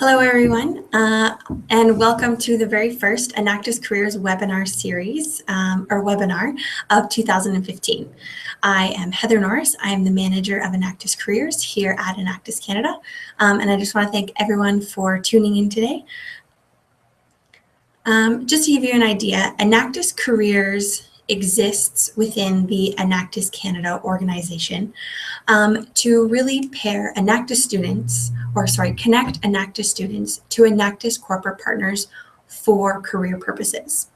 Hello, everyone, and welcome to the very first Enactus Careers webinar series, or webinar of 2015. I am Heather Norris. I am the manager of Enactus Careers here at Enactus Canada, and I just want to thank everyone for tuning in today. Just to give you an idea, Enactus Careers exists within the Enactus Canada organization to really pair Enactus students, connect Enactus students to Enactus corporate partners for career purposes.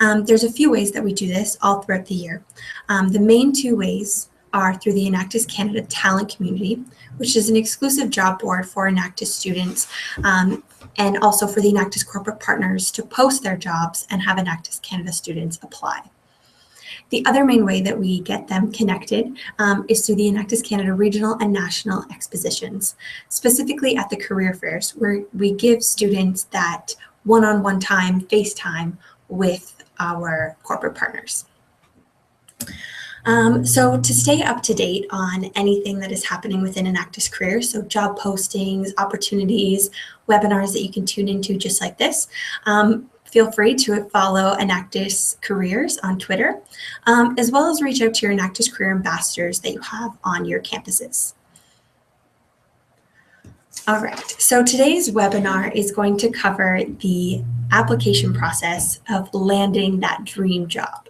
There's a few ways that we do this all throughout the year. The main two ways are through the Enactus Canada Talent Community, which is an exclusive job board for Enactus students, and also for the Enactus corporate partners to post their jobs and have Enactus Canada students apply. The other main way that we get them connected is through the Enactus Canada Regional and National Expositions, specifically at the career fairs, where we give students that one-on-one time, face time with our corporate partners. So to stay up to date on anything that is happening within Enactus Careers, so job postings, opportunities, webinars that you can tune into just like this, feel free to follow Enactus Careers on Twitter, as well as reach out to your Enactus Career ambassadors that you have on your campuses. All right, so today's webinar is going to cover the application process of landing that dream job.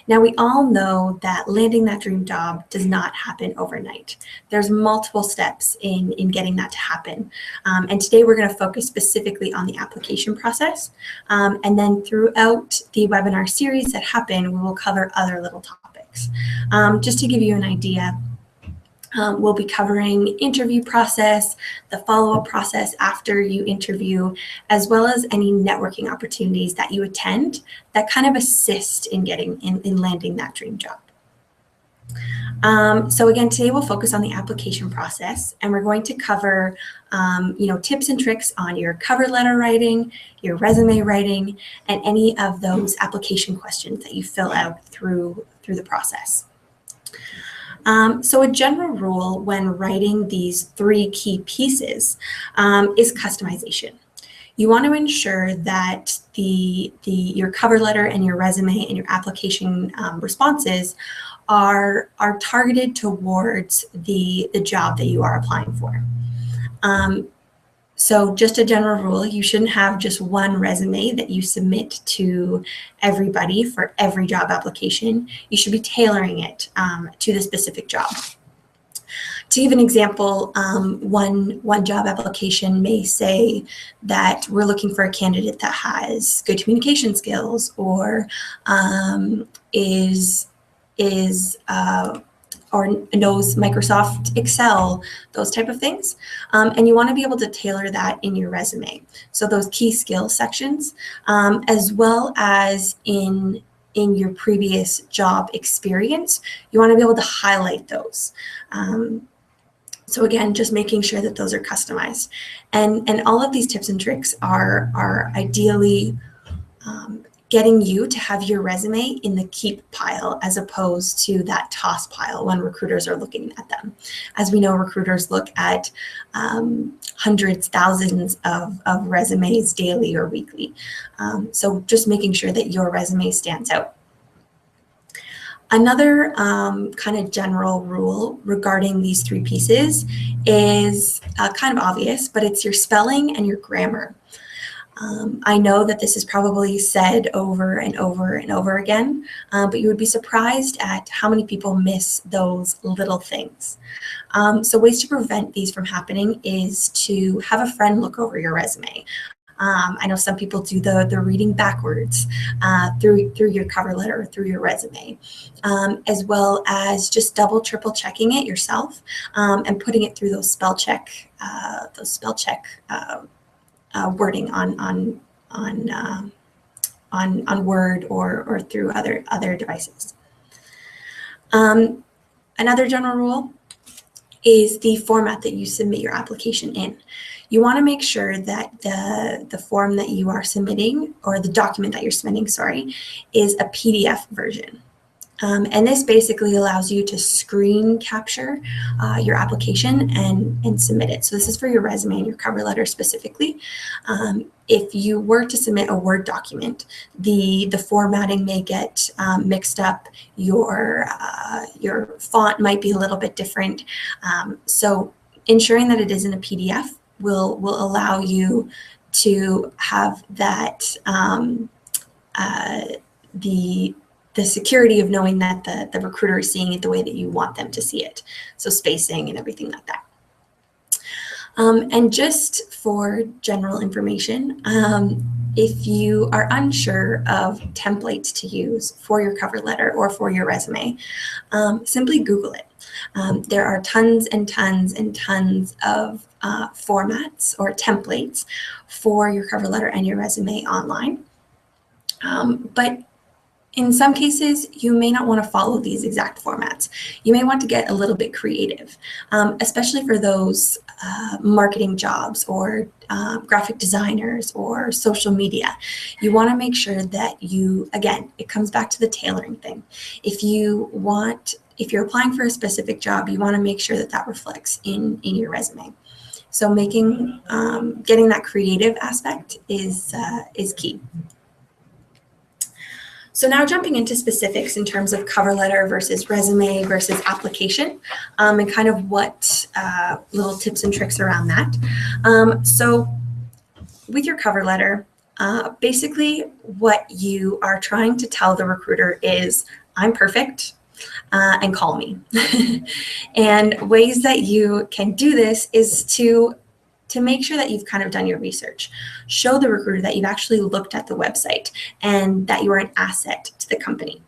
Now, we all know that landing that dream job does not happen overnight. There's multiple steps in getting that to happen. And today we're going to focus specifically on the application process. And then throughout the webinar series that happen, we will cover other little topics. Just to give you an idea, we'll be covering interview process, the follow-up process after you interview, as well as any networking opportunities that you attend that kind of assist in landing that dream job. So again, today we'll focus on the application process, and we're going to cover tips and tricks on your cover letter writing, your resume writing, and any of those application questions that you fill out through the process. So a general rule when writing these three key pieces is customization. You want to ensure that your cover letter and your resume and your application responses are targeted towards the job that you are applying for. So just a general rule, you shouldn't have just one resume that you submit to everybody for every job application. You should be tailoring it to the specific job. To give an example, one job application may say that we're looking for a candidate that has good communication skills or or knows Microsoft Excel, those type of things. And you want to be able to tailor that in your resume. So those key skill sections, as well as in your previous job experience, you want to be able to highlight those. So again, just making sure that those are customized. And all of these tips and tricks are ideally getting you to have your resume in the keep pile as opposed to that toss pile when recruiters are looking at them. As we know, recruiters look at hundreds, thousands of resumes daily or weekly. So just making sure that your resume stands out. Another kind of general rule regarding these three pieces is kind of obvious, but it's your spelling and your grammar. I know that this is probably said over and over and over again, but you would be surprised at how many people miss those little things. So ways to prevent these from happening is to have a friend look over your resume. I know some people do the reading backwards through your cover letter or through your resume, as well as just double, triple checking it yourself and putting it through those spell check wording on Word or through other devices. Another general rule is the format that you submit your application in. You want to make sure that the form that you are submitting, or the document that you're submitting, is a PDF version. And this basically allows you to screen capture your application and submit it. So this is for your resume and your cover letter specifically. If you were to submit a Word document, the formatting may get mixed up. Your font might be a little bit different. So ensuring that it is in a PDF will allow you to have that the security of knowing that the recruiter is seeing it the way that you want them to see it. So spacing and everything like that. And just for general information, if you are unsure of templates to use for your cover letter or for your resume, simply Google it. There are tons and tons and tons of formats or templates for your cover letter and your resume online. But in some cases, you may not want to follow these exact formats. You may want to get a little bit creative, especially for those marketing jobs or graphic designers or social media. You want to make sure that you, again, it comes back to the tailoring thing. If you're applying for a specific job, you want to make sure that that reflects in your resume. So getting that creative aspect is key. So now jumping into specifics in terms of cover letter versus resume versus application, and kind of what little tips and tricks around that. So with your cover letter, basically what you are trying to tell the recruiter is, I'm perfect, and call me. And ways that you can do this is to make sure that you've kind of done your research. Show the recruiter that you've actually looked at the website and that you are an asset to the company.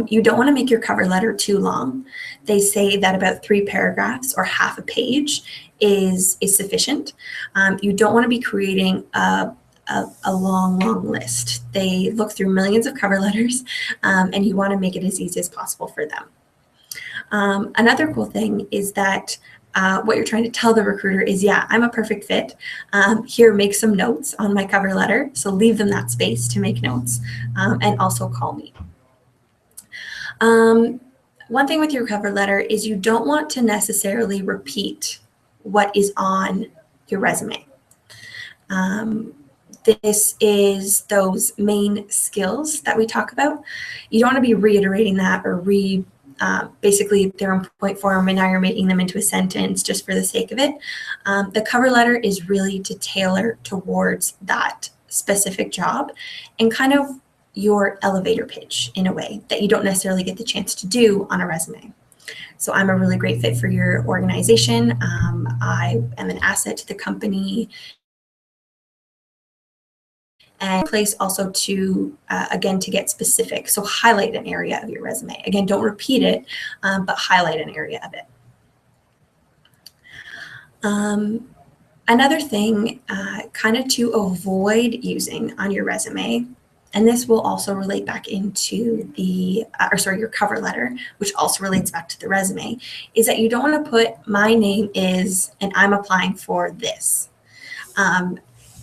You don't want to make your cover letter too long. They say that about 3 paragraphs or half a page is sufficient. You don't want to be creating a long list. They look through millions of cover letters, and you want to make it as easy as possible for them. Another cool thing is that what you're trying to tell the recruiter is, yeah, I'm a perfect fit. Here, make some notes on my cover letter. So leave them that space to make notes, and also call me. One thing with your cover letter is you don't want to necessarily repeat what is on your resume. This is those main skills that we talk about. You don't want to be reiterating that or basically they're in point form and now you're making them into a sentence just for the sake of it. The cover letter is really to tailor towards that specific job and kind of your elevator pitch in a way that you don't necessarily get the chance to do on a resume. So I'm a really great fit for your organization. I am an asset to the company. And place also to, again, to get specific. So highlight an area of your resume. Again, don't repeat it, but highlight an area of it. Another thing kind of to avoid using on your resume, and this will also relate back into your cover letter, which also relates back to the resume, is that you don't want to put my name is, and I'm applying for this.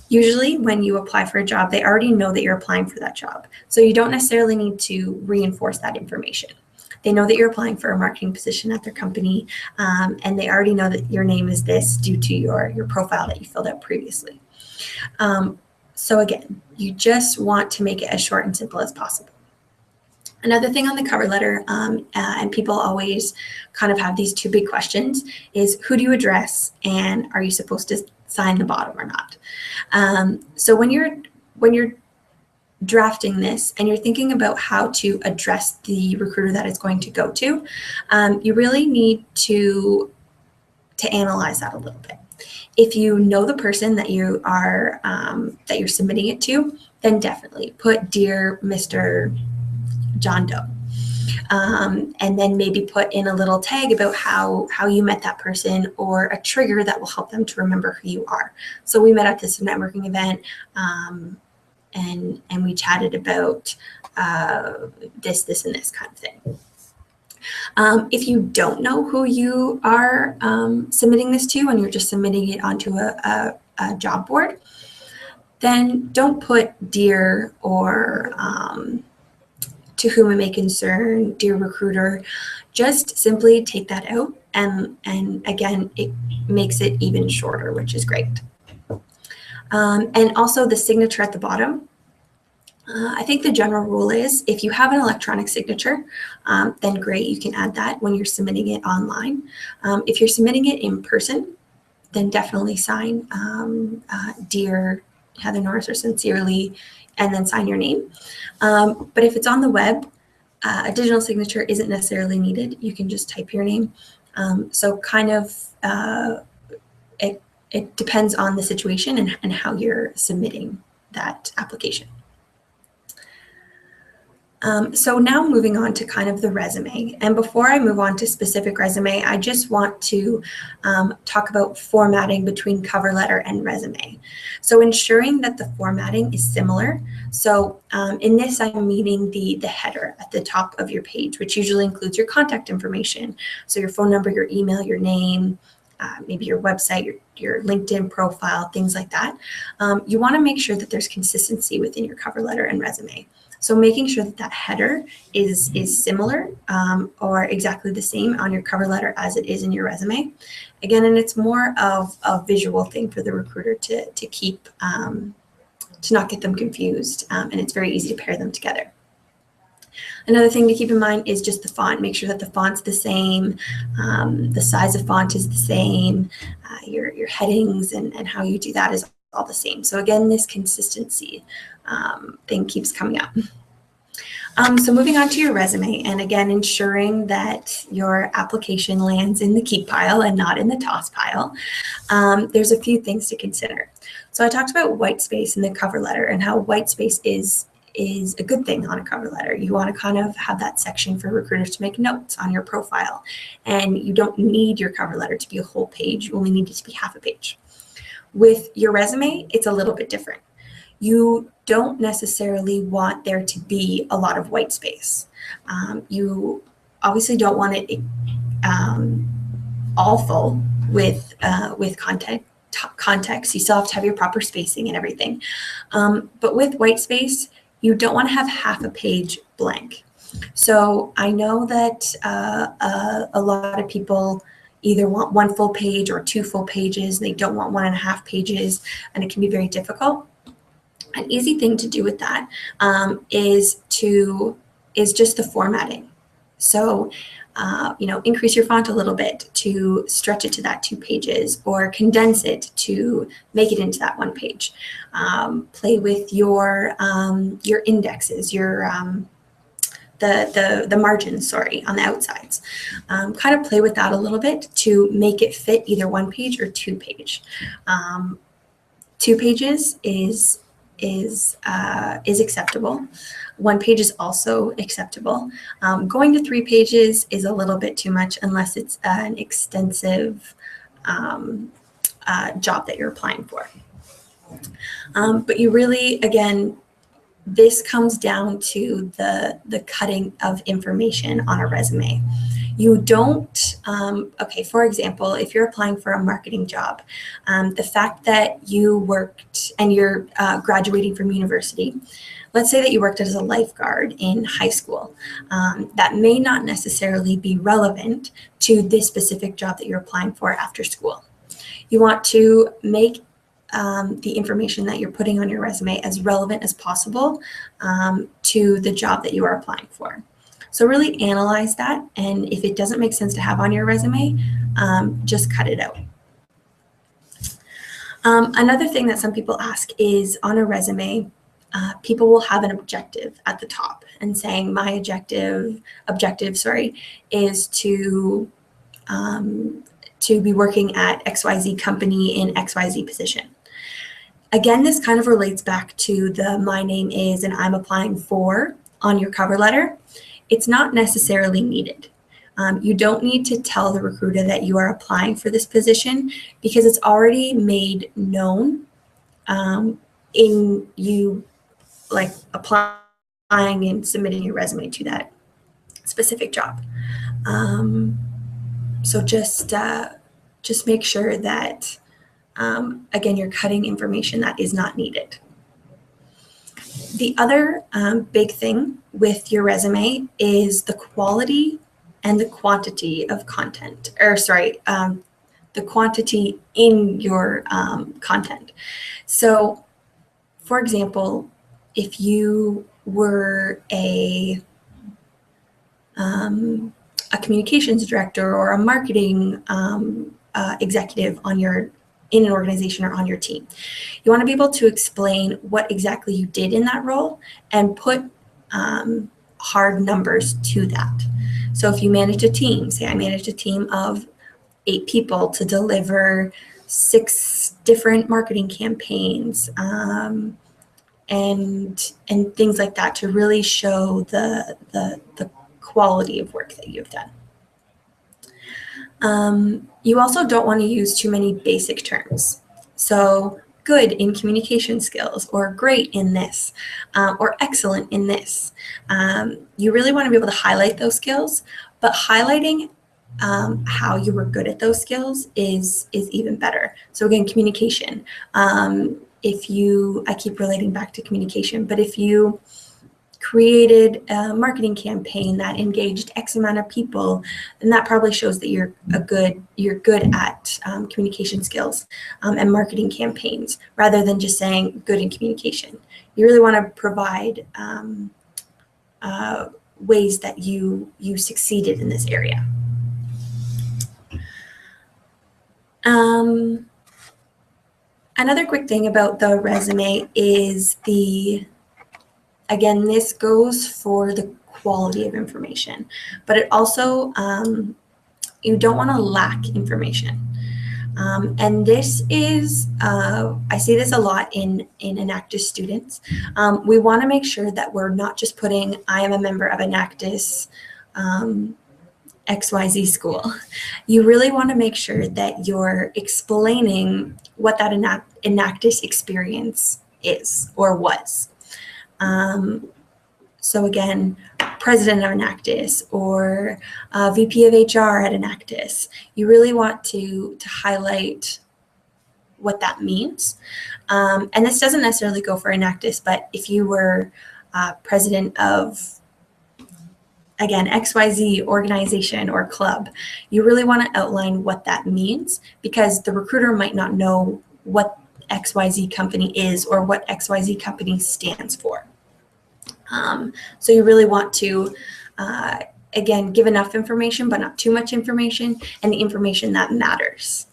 Usually when you apply for a job, they already know that you're applying for that job. So you don't necessarily need to reinforce that information. They know that you're applying for a marketing position at their company, and they already know that your name is this due to your profile that you filled out previously. So again, you just want to make it as short and simple as possible. Another thing on the cover letter, and people always kind of have these 2 big questions, is who do you address and are you supposed to sign the bottom or not? So when you're drafting this and you're thinking about how to address the recruiter that it's going to go to, you really need to analyze that a little bit. If you know the person that you are that you're submitting it to, then definitely put Dear Mr. John Doe. And then maybe put in a little tag about how you met that person or a trigger that will help them to remember who you are. So we met at this networking event, and we chatted about this, and this kind of thing. If you don't know who you are submitting this to and you're just submitting it onto a job board, then don't put Dear or to whom it may concern, dear recruiter, just simply take that out. And again, it makes it even shorter, which is great. And also the signature at the bottom. I think the general rule is if you have an electronic signature, then great, you can add that when you're submitting it online. If you're submitting it in person, then definitely sign Dear Heather Norris or Sincerely, and then sign your name. But if it's on the web, a digital signature isn't necessarily needed. You can just type your name. So kind of it depends on the situation and how you're submitting that application. So now moving on to kind of the resume. And before I move on to specific resume, I just want to talk about formatting between cover letter and resume. So ensuring that the formatting is similar. So in this, I'm meaning the header at the top of your page, which usually includes your contact information. So your phone number, your email, your name, maybe your website, your LinkedIn profile, things like that. You want to make sure that there's consistency within your cover letter and resume. So making sure that that header is similar or exactly the same on your cover letter as it is in your resume. Again, and it's more of a visual thing for the recruiter to keep, to not get them confused. And it's very easy to pair them together. Another thing to keep in mind is just the font. Make sure that the font's the same, the size of font is the same, your headings and how you do that is all the same. So again, this consistency thing keeps coming up. So moving on to your resume, and again, ensuring that your application lands in the keep pile and not in the toss pile. There's a few things to consider. So I talked about white space in the cover letter and how white space is a good thing on a cover letter. You want to kind of have that section for recruiters to make notes on your profile. And you don't need your cover letter to be a whole page. You only need it to be half a page. With your resume, it's a little bit different. You don't necessarily want there to be a lot of white space. You obviously don't want it all full with context. You still have to have your proper spacing and everything. But with white space, you don't want to have half a page blank. So I know that a lot of people either want one full page or two full pages. They don't want 1.5 pages, and it can be very difficult. An easy thing to do with that is just the formatting. So, increase your font a little bit to stretch it to that 2 pages, or condense it to make it into that 1 page. Play with your indexes, the margins, on the outsides. Kind of play with that a little bit to make it fit either 1 page or 2 page. 2 pages is acceptable. 1 page is also acceptable. Going to 3 pages is a little bit too much unless it's an extensive job that you're applying for. But you really, again, this comes down to the cutting of information on a resume. You don't, for example, if you're applying for a marketing job, the fact that you worked and you're graduating from university, let's say that you worked as a lifeguard in high school, that may not necessarily be relevant to this specific job that you're applying for after school. You want to make the information that you're putting on your resume as relevant as possible to the job that you are applying for. So really analyze that, and if it doesn't make sense to have on your resume, just cut it out. Another thing that some people ask is on a resume, people will have an objective at the top and saying my objective is to be working at XYZ company in XYZ position. Again, this kind of relates back to the my name is and I'm applying for on your cover letter. It's not necessarily needed. You don't need to tell the recruiter that you are applying for this position because it's already made known in you like applying and submitting your resume to that specific job. So just make sure that again, you're cutting information that is not needed. The other big thing with your resume is the quality and the quantity of content, or sorry, the quantity in your content. So, for example, if you were a communications director or a marketing executive in an organization or on your team, you want to be able to explain what exactly you did in that role and put hard numbers to that. So if you manage a team, say I managed a team of 8 people to deliver 6 different marketing campaigns, and things like that, to really show the quality of work that you've done. You also don't want to use too many basic terms. So good in communication skills, or great in this, or excellent in this. You really want to be able to highlight those skills, but highlighting how you were good at those skills is even better. So again, communication. I keep relating back to communication, but if you created a marketing campaign that engaged X amount of people, then that probably shows that you're good at communication skills and marketing campaigns, rather than just saying good in communication. You really want to provide ways that you succeeded in this area. Another quick thing about the resume is again, this goes for the quality of information, but it also, you don't want to lack information. And this is, I see this a lot in Enactus students. We want to make sure that we're not just putting, I am a member of Enactus XYZ school. You really want to make sure that you're explaining what that Enactus experience is or was. So again, president of Enactus or VP of HR at Enactus, you really want to highlight what that means. And this doesn't necessarily go for Enactus, but if you were president of, again, XYZ organization or club, you really want to outline what that means, because the recruiter might not know what XYZ company is or what XYZ company stands for. So you really want to, again, give enough information, but not too much information, and the information that matters.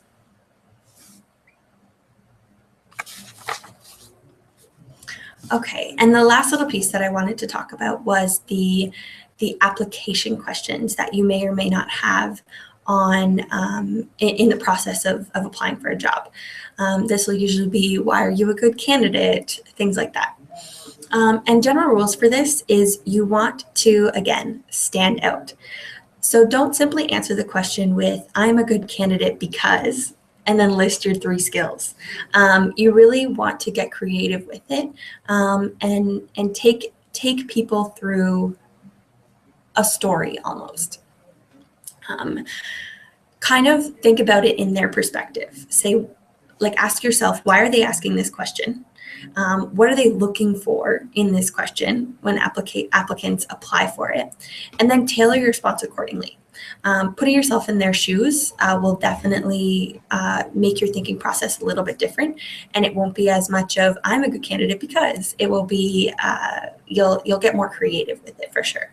Okay, and the last little piece that I wanted to talk about was the application questions that you may or may not have on in the process of applying for a job. This will usually be, why are you a good candidate? Things like that. And general rules for this is you want to, again, stand out. So don't simply answer the question with, I'm a good candidate because, and then list your 3 skills. You really want to get creative with it, and take people through a story almost. Kind of think about it in their perspective. Say, like, ask yourself, why are they asking this question? What are they looking for in this question when applicants apply for it? And then tailor your response accordingly. Putting yourself in their shoes will definitely make your thinking process a little bit different, and it won't be as much of, I'm a good candidate because. It will be, you'll get more creative with it for sure.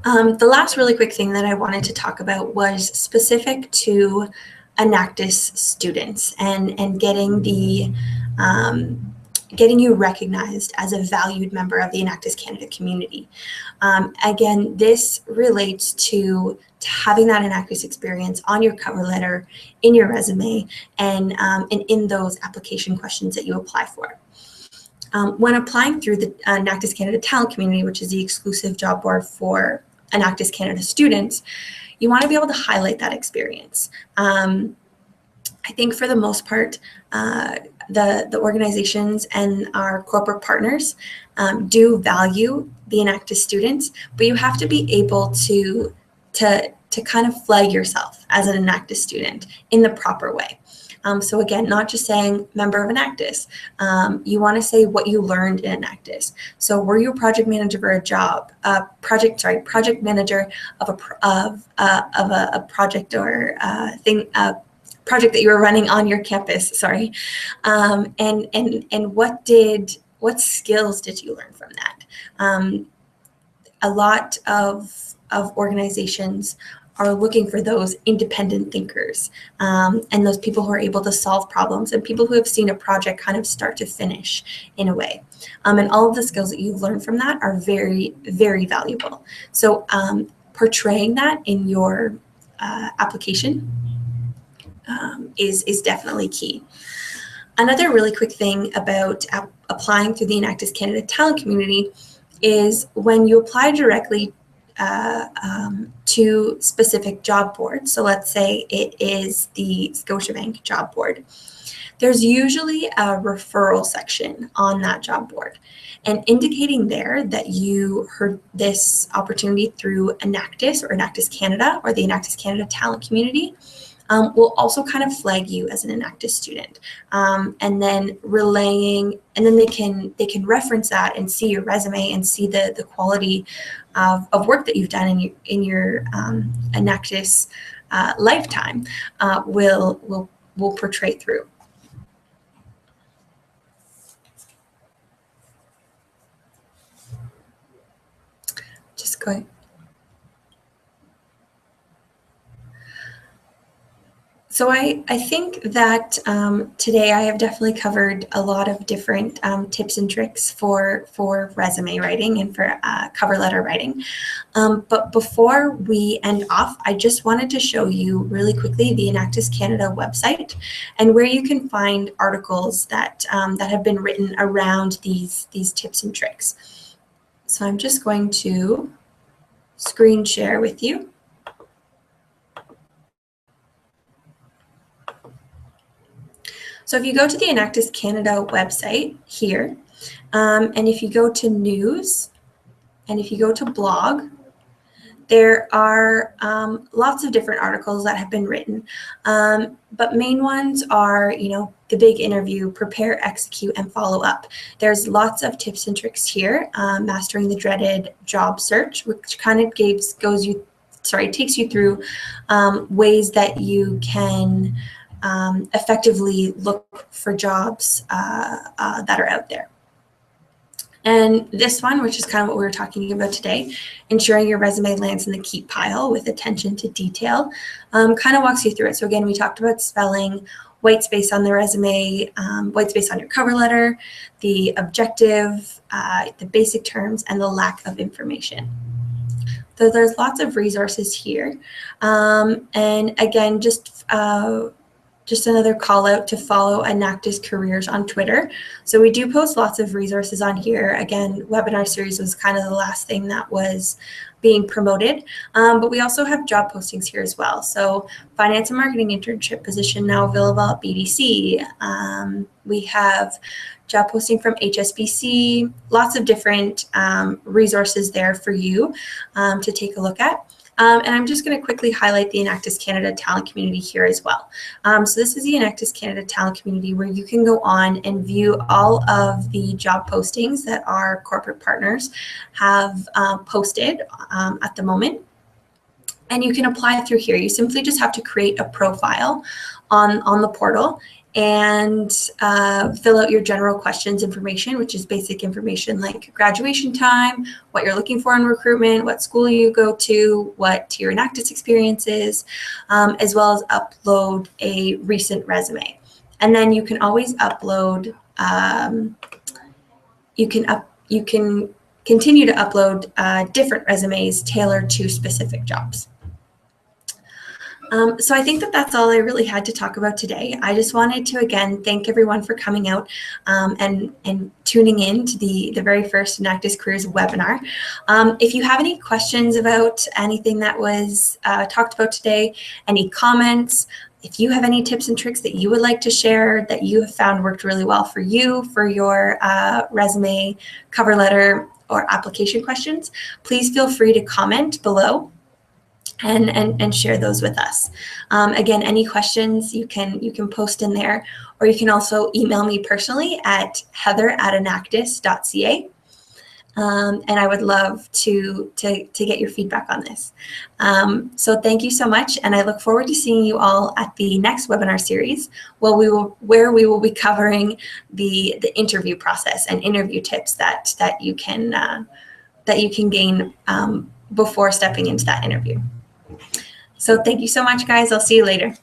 The last really quick thing that I wanted to talk about was specific to Enactus students and getting getting you recognized as a valued member of the Enactus Canada community. Again, this relates to having that Enactus experience on your cover letter, in your resume, and in those application questions that you apply for. When applying through the Enactus Canada Talent Community, which is the exclusive job board for Enactus Canada students, you want to be able to highlight that experience. I think for the most part, the organizations and our corporate partners do value the Enactus students, but you have to be able to to kind of flag yourself as an Enactus student in the proper way. So again, not just saying member of Enactus. You want to say what you learned in Enactus. So were you a project manager for a job? Project manager of a project or project that you were running on your campus. Sorry, and what skills did you learn from that? A lot of organizations are looking for those independent thinkers and those people who are able to solve problems and people who have seen a project kind of start to finish in a way. And all of the skills that you've learned from that are very, very valuable. So portraying that in your application is definitely key. Another really quick thing about applying through the Enactus Canada Talent Community is when you apply directly to specific job boards. So let's say it is the Scotiabank job board. There's usually a referral section on that job board, and indicating there that you heard this opportunity through Enactus or Enactus Canada or the Enactus Canada Talent Community will also kind of flag you as an Enactus student, and then relaying, and then they can reference that and see your resume and see the quality of work that you've done in your Enactus lifetime will portray through. Just going. So I think that today I have definitely covered a lot of different tips and tricks for resume writing and for cover letter writing. But before we end off, I just wanted to show you really quickly the Enactus Canada website and where you can find articles that have been written around these tips and tricks. So I'm just going to screen share with you. So if you go to the Enactus Canada website here, and if you go to news, and if you go to blog, there are lots of different articles that have been written. But main ones are, the big interview, prepare, execute, and follow up. There's lots of tips and tricks here. Mastering the dreaded job search, which kind of takes you through ways that you can effectively look for jobs that are out there. And this one, which is kind of what we were talking about today, ensuring your resume lands in the keep pile with attention to detail, kind of walks you through it. So again, we talked about spelling, white space on the resume, white space on your cover letter, the objective, the basic terms, and the lack of information. So there's lots of resources here. And again, just another call out to follow Enactus Careers on Twitter. So we do post lots of resources on here. Again, webinar series was kind of the last thing that was being promoted, but we also have job postings here as well. So finance and marketing internship position now available at BDC. We have job posting from HSBC, lots of different resources there for you to take a look at. And I'm just going to quickly highlight the Enactus Canada Talent Community here as well. So this is the Enactus Canada Talent Community where you can go on and view all of the job postings that our corporate partners have posted at the moment. And you can apply through here. You simply just have to create a profile on the portal and fill out your general questions information, which is basic information like graduation time, what you're looking for in recruitment, what school you go to, what your Enactus experience is, as well as upload a recent resume. And then you can always upload, you can continue to upload different resumes tailored to specific jobs. So I think that that's all I really had to talk about today. I just wanted to, again, thank everyone for coming out and tuning in to the very first Enactus Careers webinar. If you have any questions about anything that was talked about today, any comments, if you have any tips and tricks that you would like to share that you have found worked really well for you, for your resume, cover letter, or application questions, please feel free to comment below. and share those with us. Again, any questions you can post in there, or you can also email me personally at heather@enactus.ca. And I would love to get your feedback on this. So thank you so much, and I look forward to seeing you all at the next webinar series, where we will be covering the interview process and interview tips that you can gain before stepping into that interview. So thank you so much, guys. I'll see you later.